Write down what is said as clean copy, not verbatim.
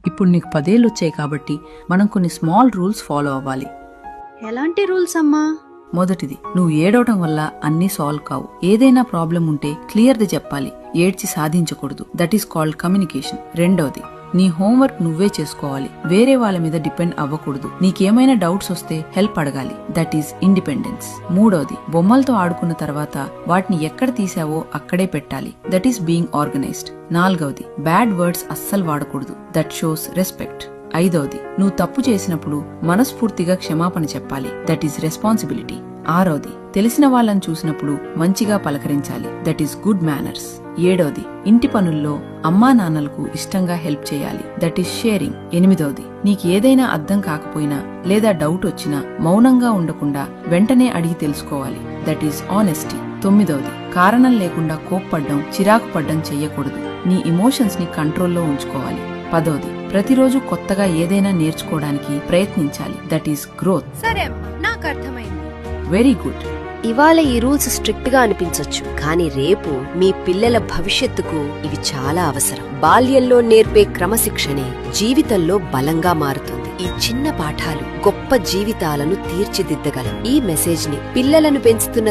ఇప్పుడు నీకు 10 ఏళ్ళు వచ్చాయి కాబట్టి మనం కొన్ని స్మాల్ రూల్స్ ఫాలో అవ్వాలి. ఎలాంటి రూల్స్ అమ్మా? మొదటిది, నువ్వు ఏడవటం వల్ల అన్నీ సాల్వ్ కావు. ఏదైనా ప్రాబ్లం ఉంటే క్లియర్ది చెప్పాలి, ఏడ్చి సాధించకూడదు. That is called communication. రెండవది, నీ హోంవర్క్ నువ్వే చేసుకోవాలి, వేరే వాళ్ళ మీద డిపెండ్ అవ్వకూడదు. నీకేమైనా డౌట్స్ వస్తే హెల్ప్ అడగాలి. That is independence. మూడవది, బొమ్మలతో ఆడుకున్న తర్వాత వాటిని ఎక్కడ తీసావో అక్కడే పెట్టాలి. That is being organised. నాలుగవది, బ్యాడ్ వర్డ్స్ అస్సలు వాడకూడదు. That shows respect. ఐదవది, నువ్వు తప్పు చేసినప్పుడు మనస్ఫూర్తిగా క్షమాపణ చెప్పాలి. That is responsibility. ఆరవది, తెలిసిన వాళ్ళని చూసినప్పుడు మంచిగా పలకరించాలి. That is good manners. ఏడవది, ఇంటి పనుల్లో అమ్మా నాన్నలకు ఇష్టంగా హెల్ప్ చేయాలి. That is sharing. ఎనిమిదవది, నీకు ఏదైనా అర్థం కాకపోయినా లేదా డౌట్ వచ్చినా మౌనంగా ఉండకుండా వెంటనే అడిగి తెలుసుకోవాలి. That is honesty. తొమ్మిదవది, కారణం లేకుండా కోప్పడ్డం, చిరాకు పడ్డం చెయ్యకూడదు. నీ ఎమోషన్స్ ని కంట్రోల్లో ఉంచుకోవాలి. పదవది, ప్రతిరోజు కొత్తగా ఏదైనా నేర్చుకోవడానికి ప్రయత్నించాలి. That is growth. సరే అమ్మా, నాకు అర్థమైంది. Very good. ఇవాళ ఈ రూల్స్ స్ట్రిక్ట్ గా అనిపించొచ్చు, కానీ రేపు మీ పిల్లల భవిష్యత్తుకు ఇవి చాలా అవసరం. బాల్యంలో నేర్పే క్రమశిక్షణే జీవితంలో బలంగా మారుతుంది. ఈ చిన్న పాఠాలు గొప్ప జీవితాలను తీర్చిదిద్దగలవు. ఈ మెసేజ్ ని పిల్లలను పెంచుతున్న